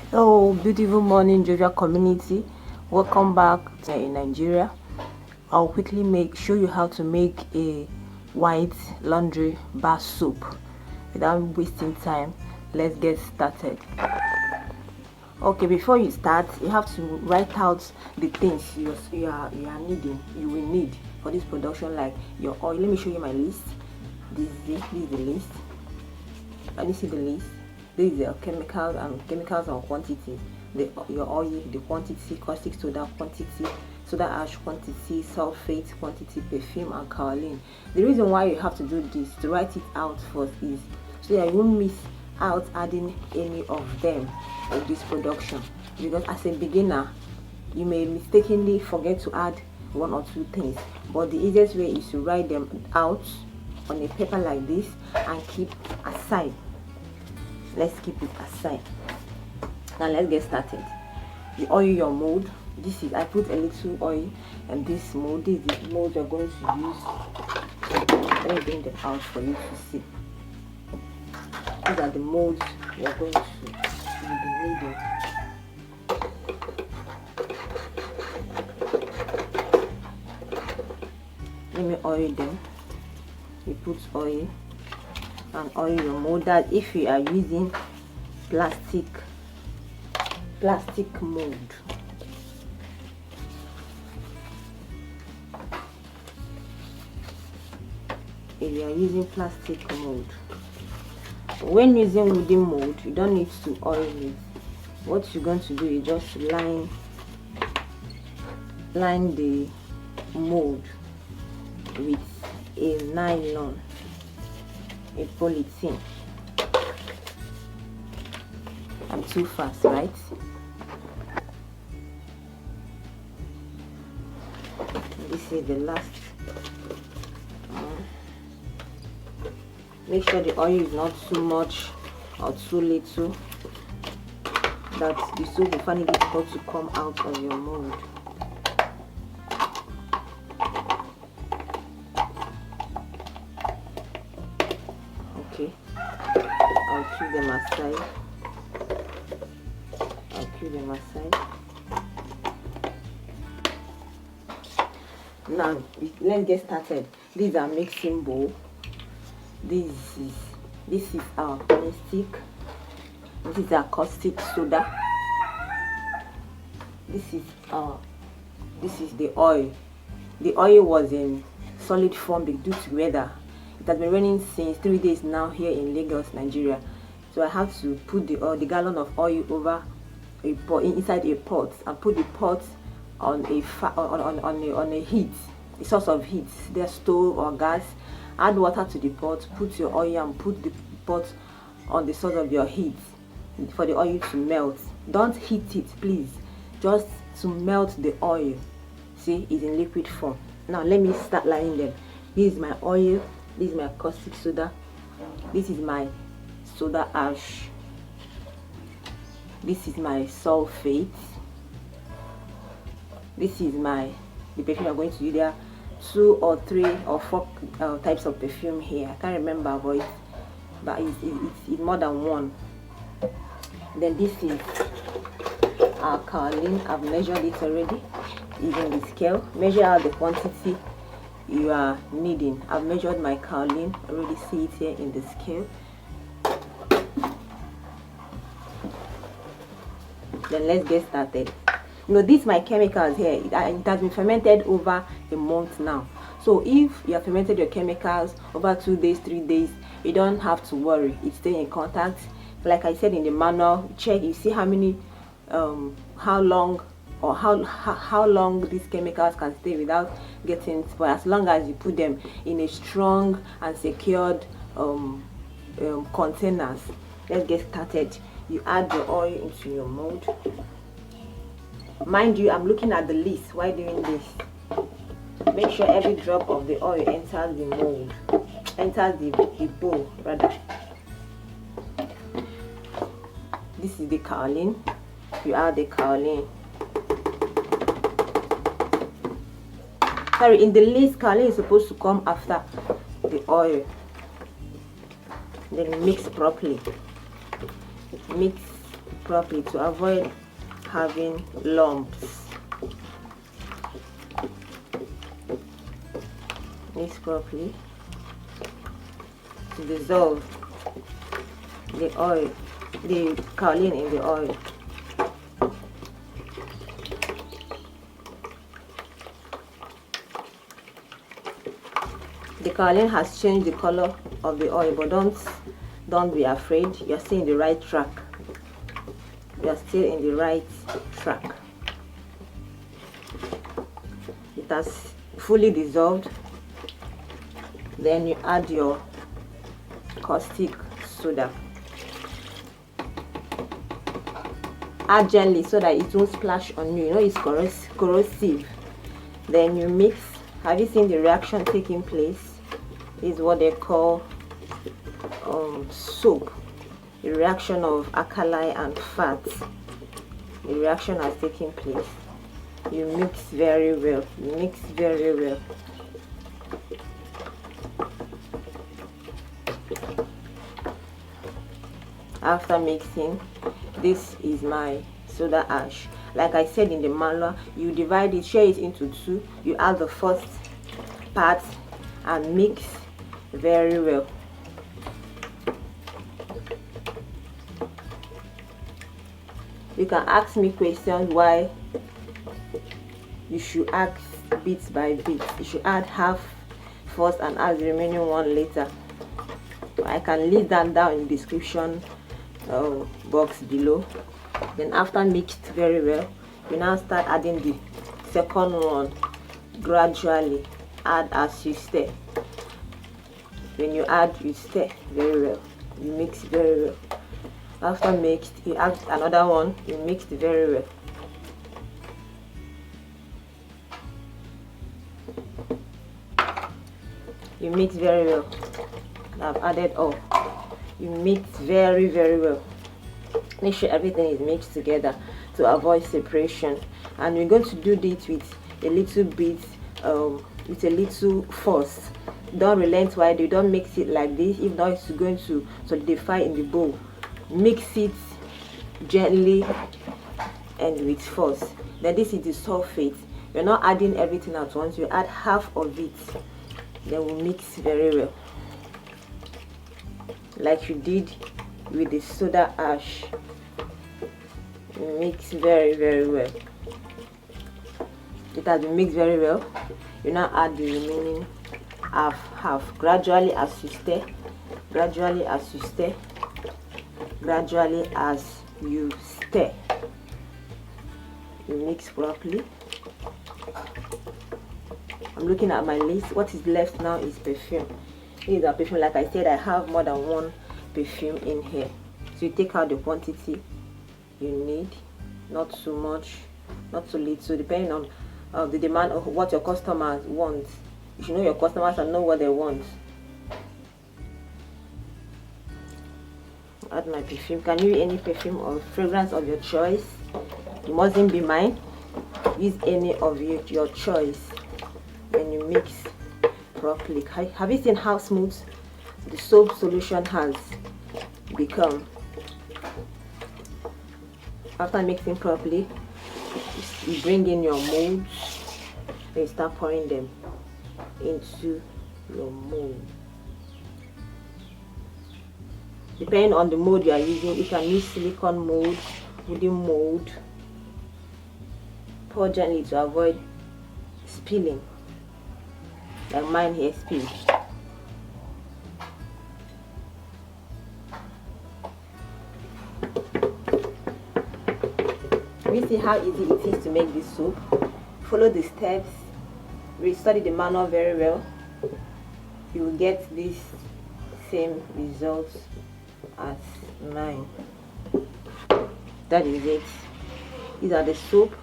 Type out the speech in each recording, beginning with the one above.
Hello, beautiful morning, Georgia community. Welcome back to in Nigeria. I'll quickly show you how to make a white laundry bar soap. Without wasting time, let's get started. Okay, before you start, you have to write out the things you will need for this production, like your oil. Let me show you my list. This is the list. Can you see the list? This is the chemicals and quantities. Your oil, the quantity, caustic soda quantity, soda ash quantity, sulfate quantity, perfume, and kaolin. The reason why you have to do this, to write it out first, is so that you won't miss out adding any of them in this production. Because as a beginner, you may mistakenly forget to add one or two things, but the easiest way is to write them out on a paper like this and keep aside. Let's keep it aside. Now let's get started. The oil, your mold. This is, I put a little oil in this mold. This is the mold you're going to use. Let me bring them out for you to see. These are the molds you're going to be needing. Let me oil them. You put oil and oil your mold. That if you are using plastic mold, if you are using plastic mold, when using wooden mold, you don't need to oil it. What you're going to do is just line the mold with a nylon, a polythene. I'm too fast, right? This is the last. Make sure the oil is not too much or too little, that the soap will find it difficult to come out of your mold. Okay, I'll keep them aside. Now let's get started. These are mixing bowl. This is our honey stick. This is our caustic soda. This is the oil. The oil was in solid form due to weather. It has been raining since 3 days now here in Lagos, Nigeria. So I have to put the gallon of oil over a pot, inside a pot, and put the pot on a heat, a source of heat, their stove or gas. Add water to the pot, put your oil and put the pot on the source of your heat for the oil to melt. Don't heat it, please, just to melt the oil. See, it's in liquid form. Now let me start lining them. This is my oil, this is my caustic soda, this is my soda ash, this is my sulfate, this is the perfume I'm going to use. There are 2 or 3 or 4 types of perfume here. I can't remember, but it's more than one. Then this is our kaolin. I've measured it already using the scale. Measure out the quantity you are needing. I've measured my kaolin. Already see it here in the scale. Then let's get started. These my chemicals here. It has been fermented over a month now. So if you have fermented your chemicals over 2 days, 3 days, you don't have to worry. It stays in contact. Like I said in the manual, check. You see how many, how long these chemicals can stay without getting spoiled, as long as you put them in a strong and secured containers. Let's get started. You add the oil into your mold. Mind you, I'm looking at the list while doing this. Make sure every drop of the oil enters the mold, enters the bowl rather. This is the kaolin. You add the kaolin. Sorry, in the list, kaolin is supposed to come after the oil. Then mix properly. Mix properly to avoid having lumps. Mix properly to dissolve the oil, the kaolin in the oil. The kaolin has changed the color of the oil, but don't be afraid. You're still in the right track. You're still in the right track. It has fully dissolved. Then you add your caustic soda. Add gently so that it won't splash on you. You know it's corrosive. Then you mix. Have you seen the reaction taking place? This is what they call soap. The reaction of alkali and fat. The reaction has taken place. You mix very well. You mix very well. After mixing, this is my soda ash. Like I said in the manual, you divide it, share it into two. You add the first part and mix very well. You can ask me questions why you should add bit by bit. You should add half first and add the remaining one later. I can leave that down in the description box below. Then after mixed very well, you now start adding the second one gradually. Add as you stir. When you add, you stir very well. You mix very well. After mixed, you add another one. You mix very well. You mix very well. I've added all. You mix very well. Make sure everything is mixed together to avoid separation. And we're going to do this with a little bit, with a little force. Don't relent while you don't mix it like this. If not, it's going to solidify in the bowl. Mix it gently and with force. Then this is the sulfate. You're not adding everything at once. You add half of it. Then we mix very well, like you did with the soda ash. Mix very well. It has been mixed very well. You now add the remaining half gradually as you stir. Gradually as you stir. Gradually as you stir. You mix properly. I'm looking at my list. What is left now is perfume. This is a perfume. Like I said, I have more than one perfume in here. So you take out the quantity you need, not too much, not too little, depending on the demand of what your customers want. You should know your customers and know what they want. Add my perfume. Can you use any perfume or fragrance of your choice? It mustn't be mine. Use any of your choice. Then you mix properly. Have you seen how smooth the soap solution has become? After mixing properly, you bring in your molds and you start pouring them into your mold. Depending on the mold you are using, you can use silicone mold, wooden mold. Pour gently to avoid spilling, like mine here spilled. We see how easy it is to make this soup. Follow the steps, study the manual very well. You will get this same results as mine. That is it. These are the soup.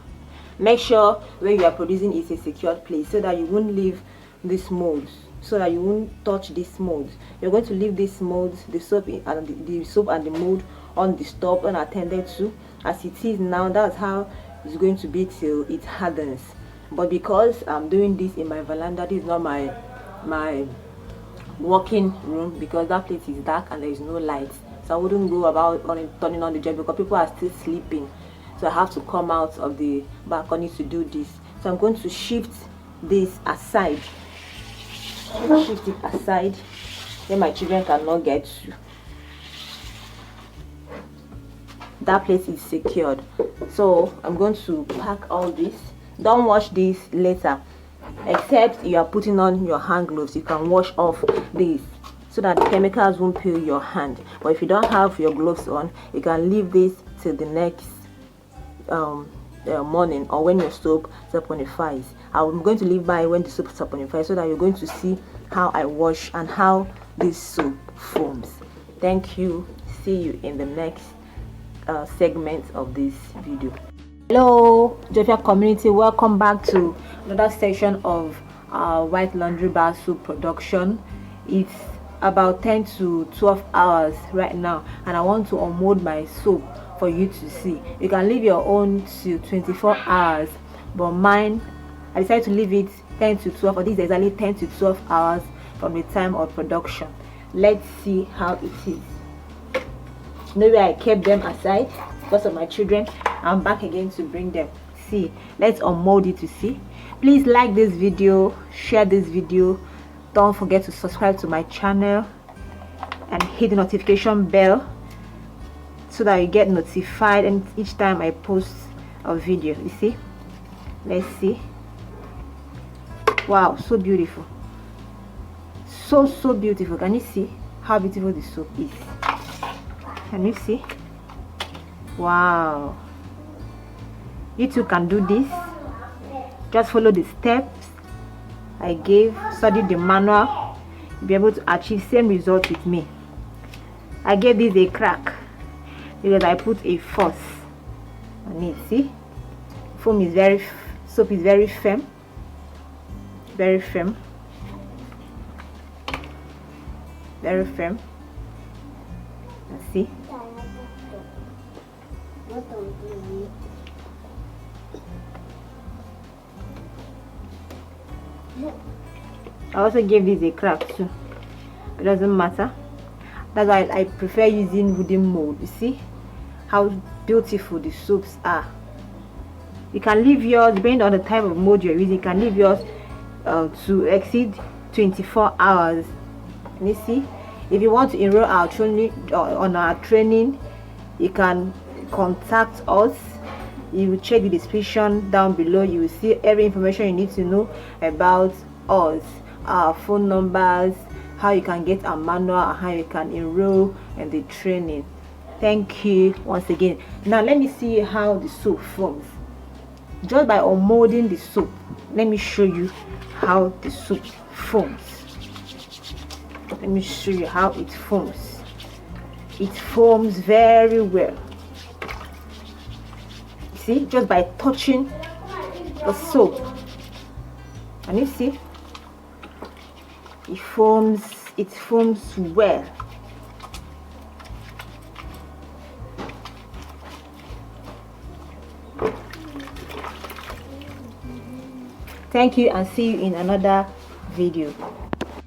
Make sure where you are producing is a secured place so that you won't leave these molds, so that you won't touch these molds. You're going to leave these molds, the soap and the soap and the mold undisturbed, unattended to. As it is now, that's how it's going to be till it hardens. But because I'm doing this in my veranda, this is not my working room, because that place is dark and there is no light, so I wouldn't go about turning on the jet because people are still sleeping. So I have to come out of the balcony to do this. So I'm going to shift this aside. Shift it aside, then my children cannot get to. That place is secured. So I'm going to pack all this. Don't wash this later, except you are putting on your hand gloves. You can wash off this so that the chemicals won't peel your hand. But if you don't have your gloves on, you can leave this till the next morning, or when your soap saponifies. I'm going to leave by when the soap saponifies, so that you're going to see how I wash and how this soap foams. Thank you. See you in the next segment of this video. Hello Jovial community, welcome back to another section of our white laundry bar soap production. It's about 10 to 12 hours right now, and I want to unmold my soap for you to see. You can leave your own to 24 hours, but mine, I decided to leave it 10 to 12, or this is exactly 10 to 12 hours from the time of production. Let's see how it is. Maybe I kept them aside because of my children. I'm back again to bring them. See, let's unmold it to see. Please like this video, share this video. Don't forget to subscribe to my channel and hit the notification bell so that you get notified and each time I post a video. You see, let's see. Wow, so beautiful, so beautiful. Can you see how beautiful the soap is? Can you see? Wow, you too can do this. Just follow the steps I gave, study the manual, be able to achieve same result with me. I gave this a crack because I put a force on it. See, soap is very firm, very firm, very firm. Let's see. I also gave this a crack too. It doesn't matter. That's why I prefer using wooden mold. You see how beautiful the soaps are. You can leave yours, depending on the type of mold you're using, you can leave yours to exceed 24 hours. And you see, if you want to enroll our training on our training, you can contact us. You will check the description down below. You will see every information you need to know about us, our phone numbers, how you can get a manual, and how you can enroll in the training. Thank you once again. Now let me see how the soap forms. Just by unmolding the soap, let me show you how the soap forms. Let me show you how it forms. It forms very well. See, just by touching the soap, and you see it forms well. Thank you, and see you in another video.